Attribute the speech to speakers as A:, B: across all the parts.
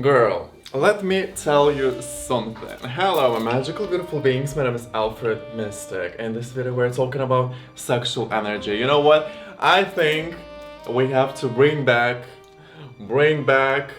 A: Girl, let me tell you something. Hello, my magical, beautiful beings. My name is Alfred Mystic. In this video, we're talking about sexual energy. You know what? I think we have to bring back, bring back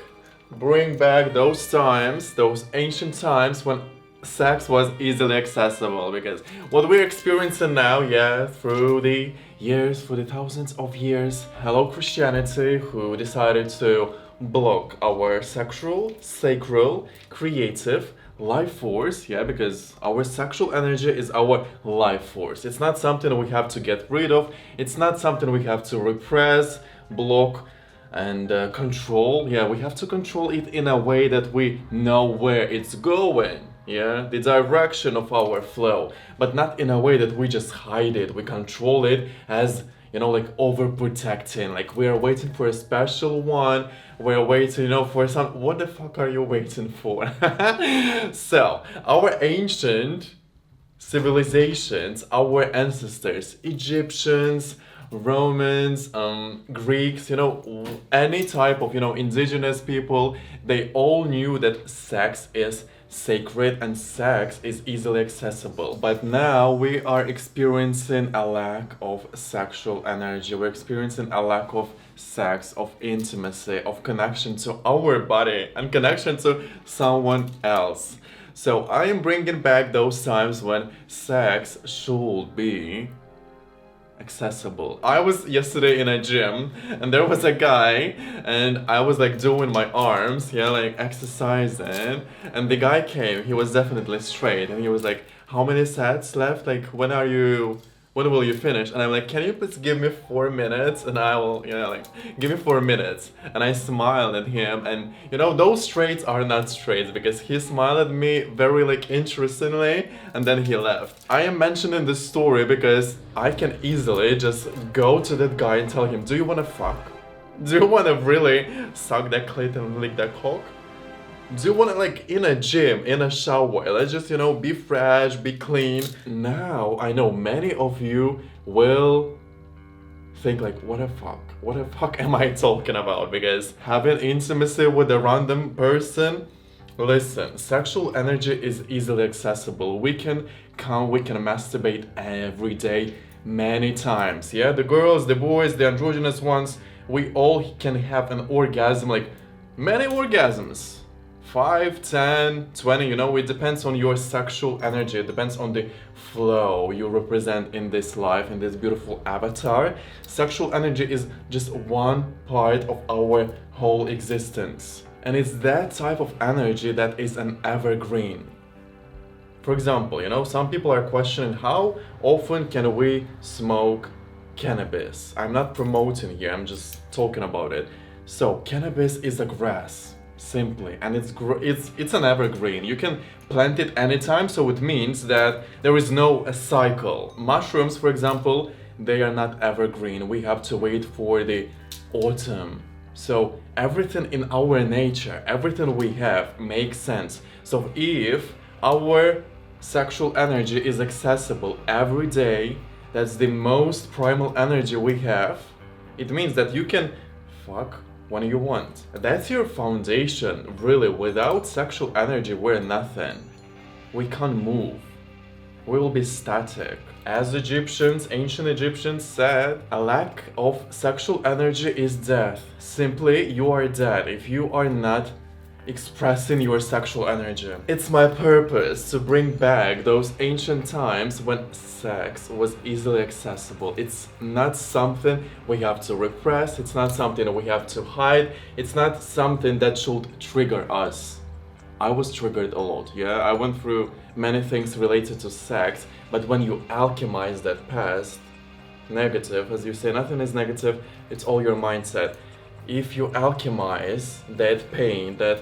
A: those times, those ancient times when sex was easily accessible. Because what we're experiencing now, yeah, through the years, for the thousands of years, hello Christianity, who decided to block our sexual, sacral, creative life force, yeah, because our sexual energy is our life force. It's not something we have to get rid of, it's not something we have to repress, block, and control. Yeah, we have to control it in a way that we know where it's going, yeah, the direction of our flow, but not in a way that we just hide it, we control it as, you know, like overprotecting, like we are waiting for a special one, we're waiting, you know, for some, what the fuck are you waiting for? So our ancient civilizations, our ancestors, Egyptians, Romans, Greeks, you know, any type of, you know, indigenous people, they all knew that sex is sacred and sex is easily accessible. But now we are experiencing a lack of sexual energy. We're experiencing a lack of sex, of intimacy, of connection to our body and connection to someone else. So I am bringing back those times when sex should be accessible. I was yesterday in a gym and there was a guy and I was like doing my arms, yeah, like exercising, and the guy came, he was definitely straight, and he was like, how many sets left? Like, when will you finish? And I'm like, can you please give me 4 minutes and I will, you know, like, give me 4 minutes. And I smiled at him, and you know, those straights are not straights because he smiled at me very like interestingly and then he left. I am mentioning this story because I can easily just go to that guy and tell him, do you wanna fuck? Do you wanna really suck that clit and lick that cock? Do you want to, like, in a gym, in a shower, let's just, you know, be fresh, be clean. Now, I know many of you will think like, what the fuck am I talking about? Because having intimacy with a random person, listen, sexual energy is easily accessible. We can masturbate every day, many times. Yeah, the girls, the boys, the androgynous ones, we all can have an orgasm, like many orgasms. 5, 10, 20, you know, it depends on your sexual energy, it depends on the flow you represent in this life, in this beautiful avatar. Sexual energy is just one part of our whole existence. And it's that type of energy that is an evergreen. For example, you know, some people are questioning how often can we smoke cannabis? I'm not promoting here, I'm just talking about it. So, cannabis is a grass. Simply, and it's an evergreen. You can plant it anytime, so it means that there is no a cycle. Mushrooms, for example, they are not evergreen. We have to wait for the autumn. So everything in our nature, everything we have makes sense. So if our sexual energy is accessible every day, that's the most primal energy we have, it means that you can fuck when you want. That's your foundation, really. Without sexual energy, we're nothing. We can't move. We will be static. As ancient Egyptians said, a lack of sexual energy is death. Simply, you are dead if you are not expressing your sexual energy. It's my purpose to bring back those ancient times when sex was easily accessible. It's not something we have to repress, it's not something we have to hide, it's not something that should trigger us. I was triggered a lot, yeah? I went through many things related to sex, but when you alchemize that past, negative, as you say, nothing is negative, it's all your mindset. If you alchemize that pain, that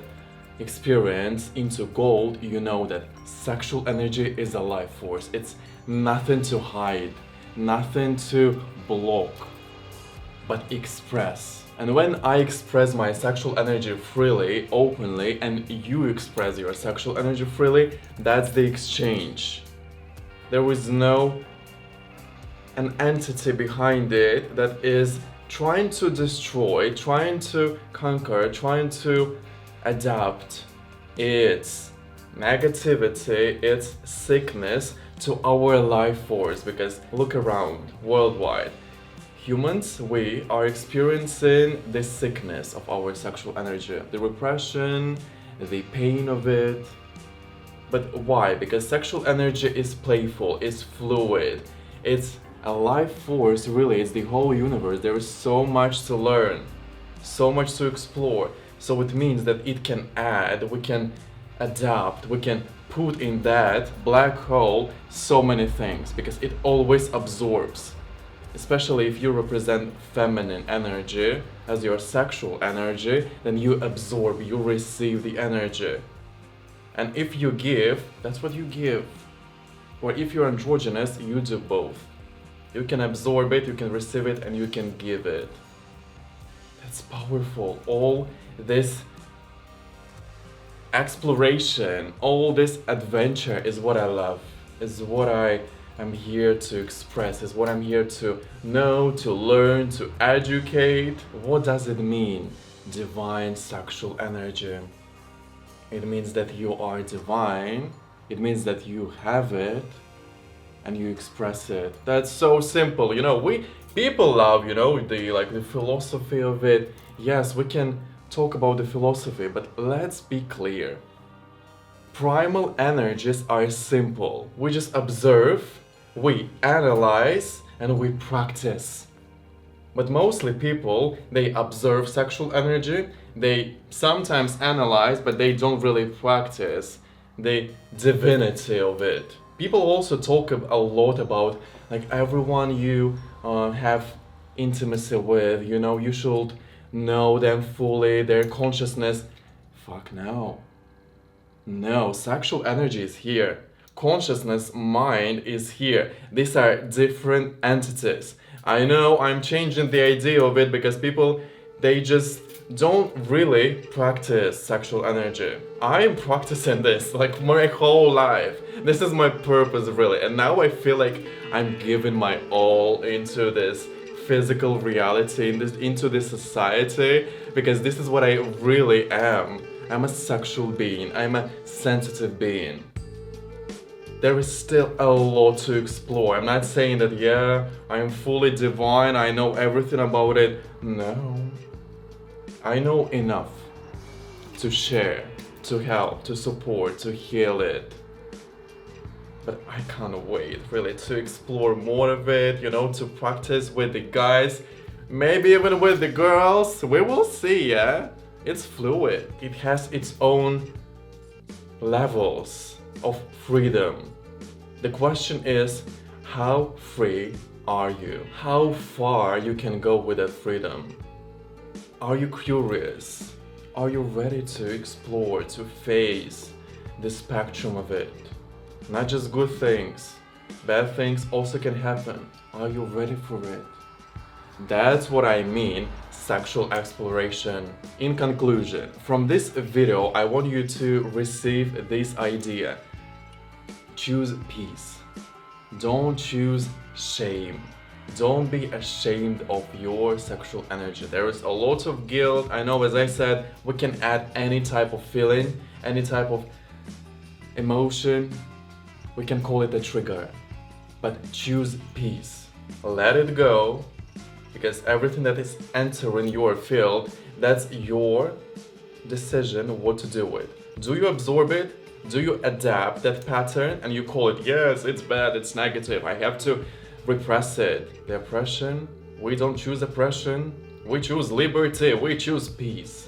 A: experience into gold, you know that sexual energy is a life force. It's nothing to hide, nothing to block, but express. And when I express my sexual energy freely, openly, and you express your sexual energy freely, that's the exchange. There is no an entity behind it that is trying to destroy, trying to conquer, trying to adapt its negativity, its sickness to our life force. Because look around worldwide, humans, we are experiencing this sickness of our sexual energy, the repression, the pain of it. But why? Because sexual energy is playful, it's fluid, it's a life force, really, it's the whole universe. There is so much to learn, so much to explore. So it means that it can add, we can adapt, we can put in that black hole so many things, because it always absorbs. Especially if you represent feminine energy as your sexual energy, then you absorb, you receive the energy. And if you give, that's what you give. Or if you're androgynous, you do both. You can absorb it, you can receive it, and you can give it. That's powerful. All this exploration, all this adventure is what I love, is what I am here to express, is what I'm here to know, to learn, to educate. What does it mean? Divine sexual energy. It means that you are divine, it means that you have it, and you express it. That's so simple, people love, the philosophy of it. Yes, we can talk about the philosophy, but let's be clear. Primal energies are simple. We just observe, we analyze, and we practice. But mostly people, they observe sexual energy, they sometimes analyze, but they don't really practice the divinity of it. People also talk a lot about, everyone you have intimacy with, you should know them fully, their consciousness. Fuck no. No, sexual energy is here. Consciousness, mind is here. These are different entities. I know I'm changing the idea of it because people, they just don't really practice sexual energy. I'm practicing this my whole life. This is my purpose, really. And now I feel like I'm giving my all into this physical reality, into this society, because this is what I really am. I'm a sexual being. I'm a sensitive being. There is still a lot to explore. I'm not saying that, I am fully divine, I know everything about it. No. I know enough to share, to help, to support, to heal it. But I can't wait, really, to explore more of it, to practice with the guys, maybe even with the girls. We will see, yeah? It's fluid. It has its own levels of freedom. The question is, how free are you? How far you can go with that freedom? Are you curious? Are you ready to explore, to face the spectrum of it? Not just good things, bad things also can happen. Are you ready for it? That's what I mean, sexual exploration. In conclusion, from this video, I want you to receive this idea. Choose peace. Don't choose shame. Don't be ashamed of your sexual energy. There is a lot of guilt. I know, as I said, we can add any type of feeling, any type of emotion. We can call it a trigger. But choose peace. Let it go. Because everything that is entering your field, that's your decision what to do with. Do you absorb it? Do you adapt that pattern and you call it, yes, it's bad, it's negative, I have to repress it? The oppression, we don't choose oppression, we choose liberty, we choose peace.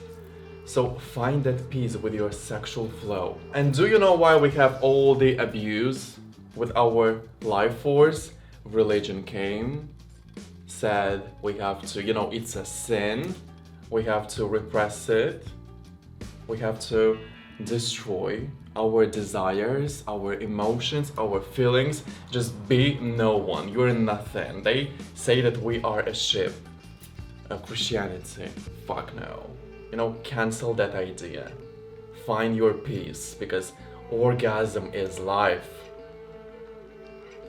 A: So find that peace with your sexual flow. And do you know why we have all the abuse with our life force? Religion came, said we have to, it's a sin, we have to repress it, we have to destroy our desires, our emotions, our feelings. Just be no one, you're nothing. They say that we are a ship. Christianity, fuck no. Cancel that idea. Find your peace, because orgasm is life.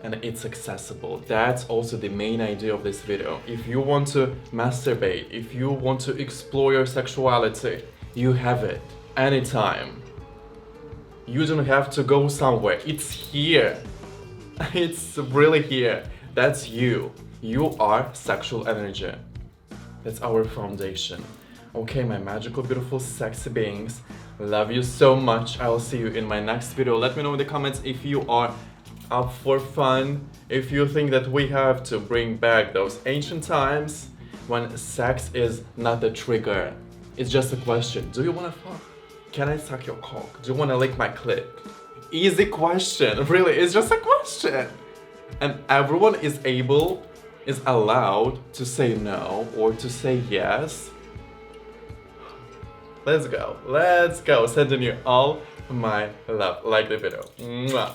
A: And it's accessible. That's also the main idea of this video. If you want to masturbate, if you want to explore your sexuality, you have it. anytime. You don't have to go somewhere. It's here. It's really here. That's you. You are sexual energy. That's our foundation. Okay, my magical, beautiful, sexy beings. Love you so much. I will see you in my next video. Let me know in the comments if you are up for fun. If you think that we have to bring back those ancient times when sex is not the trigger. It's just a question. Do you wanna fuck? Can I suck your cock? Do you wanna lick my clit? Easy question. Really, it's just a question. And everyone is allowed to say no or to say yes. Let's go. Sending you all my love. Like the video. Mwah.